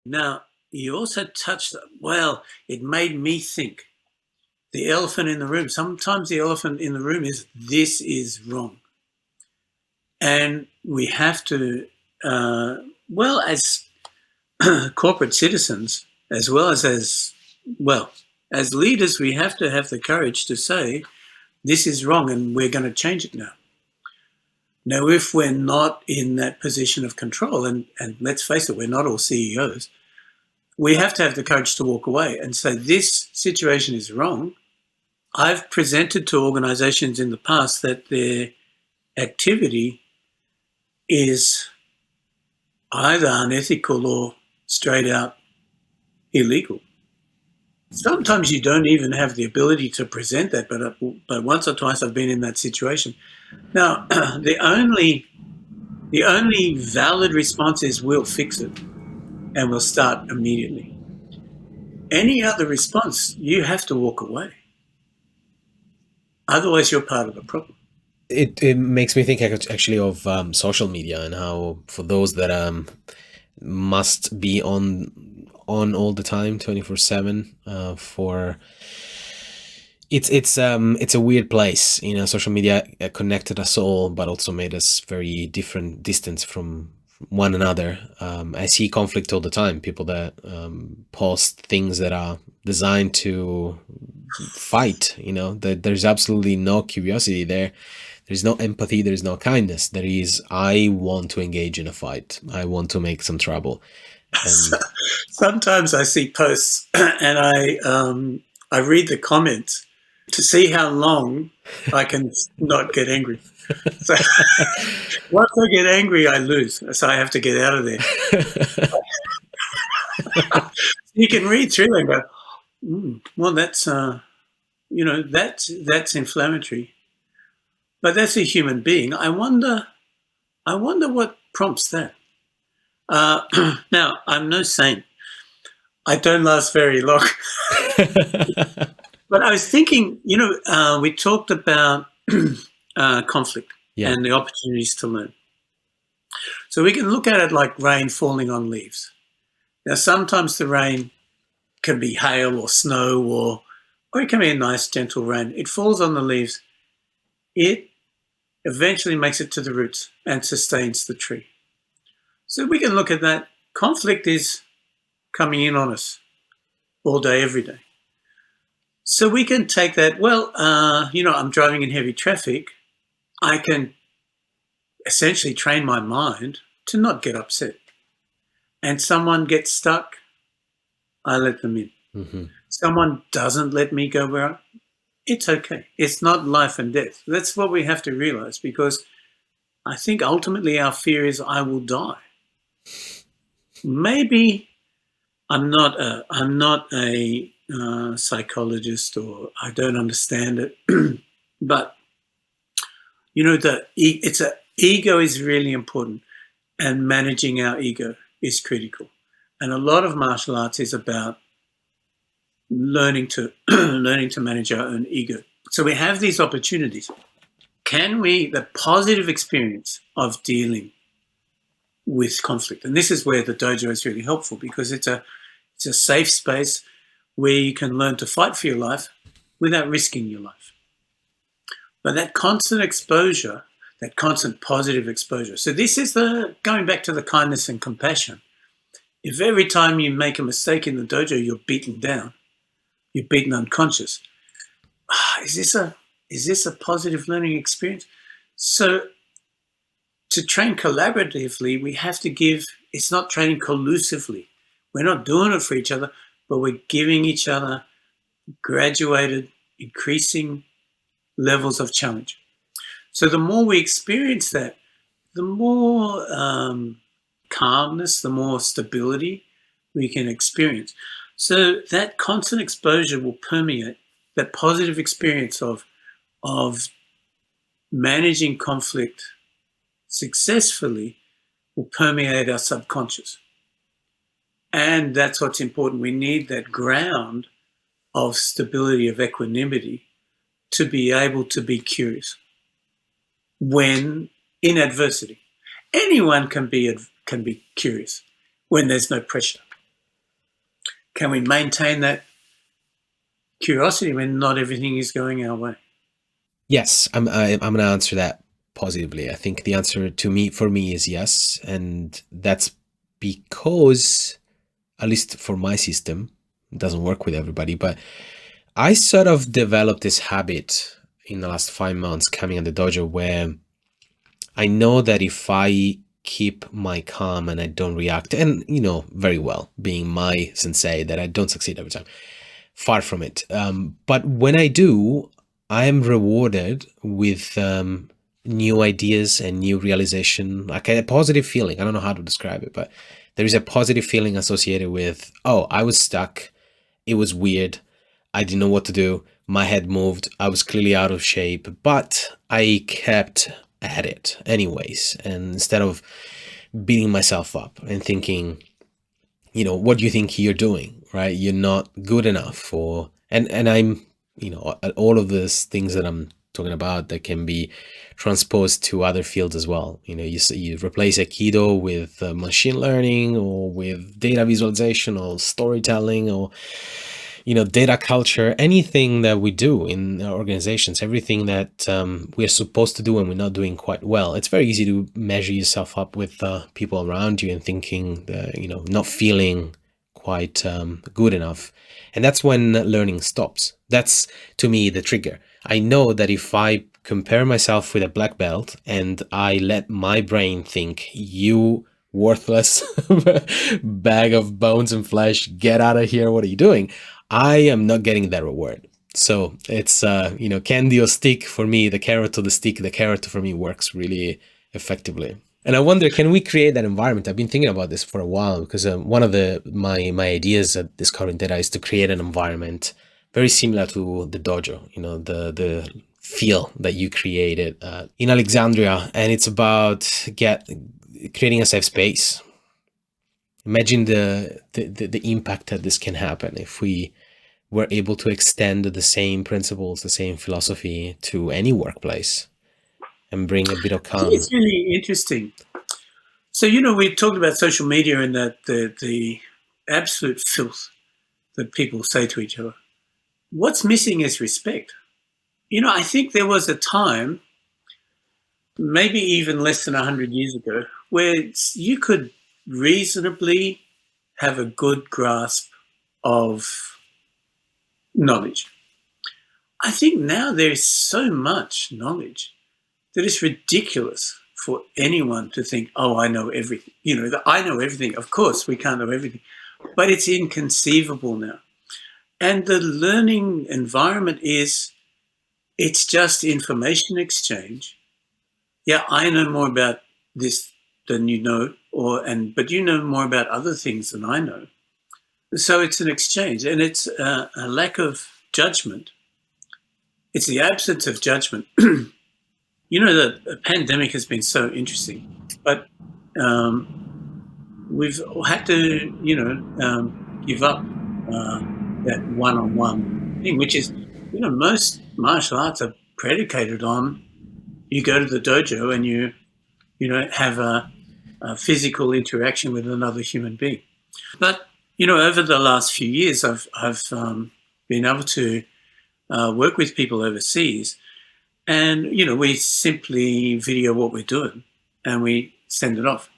Now, you also touched, well, it made me think. The elephant in the room. Sometimes the elephant in the room is this is wrong. And we have to, as corporate citizens, well, as leaders, we have to have the courage to say, this is wrong and we're going to change it now. Now, if we're not in that position of control, and let's face it, we're not all CEOs, we have to have the courage to walk away and say, this situation is wrong. I've presented to organizations in the past that their activity is either unethical or straight out illegal. Sometimes you don't even have the ability to present that, but once or twice I've been in that situation. Now, the only valid response is we'll fix it and we'll start immediately. Any other response, you have to walk away. Otherwise, you're part of the problem. It makes me think actually of social media and how for those that must be on all the time 24/7 for it's a weird place, social media connected us all but also made us very different distance from one another. I see conflict all the time, people that post things that are designed to fight, that there's absolutely no curiosity there. There's no empathy, there's no kindness. There is, I want to engage in a fight. I want to make some trouble. Sometimes I see posts and I read the comments to see how long I can not get angry. So once I get angry, I lose. So I have to get out of there. You can read through and go, well, that's, that's inflammatory. But that's a human being. I wonder what prompts that. Now, I'm no saint. I don't last very long. But I was thinking, we talked about conflict and the opportunities to learn. So we can look at it like rain falling on leaves. Now, sometimes the rain can be hail or snow or it can be a nice, gentle rain. It falls on the leaves. It eventually makes it to the roots and sustains the tree. So we can look at that. Conflict is coming in on us all day, every day. So we can take that, I'm driving in heavy traffic. I can essentially train my mind to not get upset. And someone gets stuck, I let them in. Mm-hmm. Someone doesn't let me go where it's okay. It's not life and death. That's what we have to realize, because I think ultimately our fear is I will die. Maybe I'm not a psychologist, or I don't understand it, but ego is really important, and managing our ego is critical. And a lot of martial arts is about learning to manage our own ego. So we have these opportunities. The positive experience of dealing with conflict, and this is where the dojo is really helpful, because it's a safe space where you can learn to fight for your life without risking your life. But that constant exposure, that constant positive exposure. So this is going back to the kindness and compassion. If every time you make a mistake in the dojo, you're beaten down, you're beaten unconscious, is this a positive learning experience? So to train collaboratively, we have to it's not training collusively. We're not doing it for each other, but we're giving each other graduated, increasing levels of challenge. So the more we experience that, the more calmness, the more stability we can experience. So that constant exposure will permeate that positive experience of managing conflict successfully, will permeate our subconscious. And that's what's important. We need that ground of stability, of equanimity, to be able to be curious when in adversity. Anyone can be curious when there's no pressure. can we maintain that curiosity when not everything is going our way? Yes, I'm going to answer that positively. I think the answer for me is yes, and that's because, at least for my system, it doesn't work with everybody, but I sort of developed this habit in the last 5 months coming at the dojo where I know that if I keep my calm and I don't react, and very well, being my sensei, that I don't succeed every time. Far from it. But when I do, I am rewarded with new ideas and new realization, like a positive feeling. I don't know how to describe it, but there is a positive feeling associated with, oh, I was stuck. It was weird. I didn't know what to do. My head moved. I was clearly out of shape, but I kept at it anyways. And instead of beating myself up and thinking, what do you think you're doing, right? You're not good enough for, and I'm, all of these things that I'm talking about that can be transposed to other fields as well. You replace Aikido with machine learning or with data visualization or storytelling or data culture, anything that we do in our organizations, everything that we're supposed to do and we're not doing quite well. It's very easy to measure yourself up with people around you and thinking that, not feeling quite good enough. And that's when learning stops. That's, to me, the trigger. I know that if I compare myself with a black belt and I let my brain think, you worthless bag of bones and flesh, get out of here, what are you doing? I am not getting that reward. So it's, candy or stick for me, the carrot or the stick, the carrot for me works really effectively. And I wonder, can we create that environment? I've been thinking about this for a while because one of my ideas at Discovering Data is to create an environment very similar to the dojo, the feel that you created in Alexandria. And it's about creating a safe space. Imagine the impact that this can happen if we were able to extend the same principles, the same philosophy to any workplace and bring a bit of I think calm. it's really interesting. So, we talked about social media and that the absolute filth that people say to each other. What's missing is respect. I think there was a time, maybe even less than 100 years ago, where you could reasonably have a good grasp of knowledge. I think now there's so much knowledge that it's ridiculous for anyone to think, oh, I know everything. That I know everything. Of course, we can't know everything, but it's inconceivable now. And the learning environment it's just information exchange. Yeah, I know more about this than you know, but you know more about other things than I know. So it's an exchange, and it's a lack of judgment. It's the absence of judgment. The pandemic has been so interesting, but we've had to, give up that one-on-one thing, which is, most martial arts are predicated on you go to the dojo and you have a physical interaction with another human being. But over the last few years, I've been able to work with people overseas, and we simply video what we're doing and we send it off.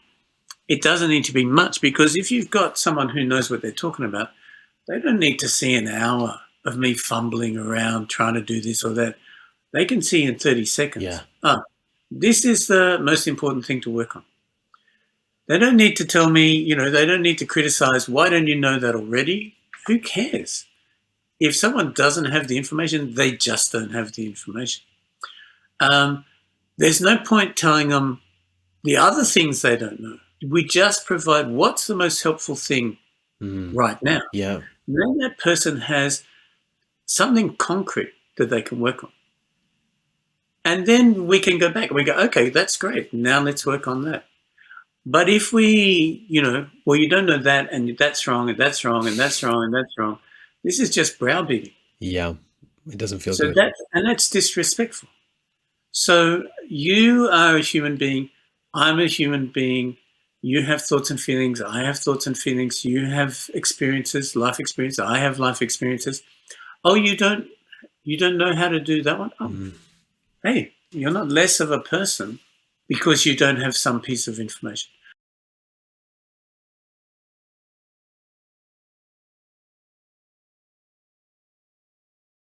It doesn't need to be much because if you've got someone who knows what they're talking about, they don't need to see an hour of me fumbling around trying to do this or that. They can see in 30 seconds. Yeah. This is the most important thing to work on. They don't need to tell me, they don't need to criticize. Why don't you know that already? Who cares? If someone doesn't have the information, they just don't have the information. There's no point telling them the other things they don't know. We just provide what's the most helpful thing right now. Yeah. And then that person has something concrete that they can work on. And then we can go back and we go, okay, that's great. Now let's work on that. But if we, well, you don't know that, and that's wrong, and that's wrong, and that's wrong, and that's wrong, this is just browbeating. Yeah. It doesn't feel So good. that's disrespectful. So you are a human being. I'm a human being. You have thoughts and feelings. I have thoughts and feelings. You have experiences, life experiences. I have life experiences. Oh, you don't know how to do that one? Oh, hey, you're not less of a person because you don't have some piece of information.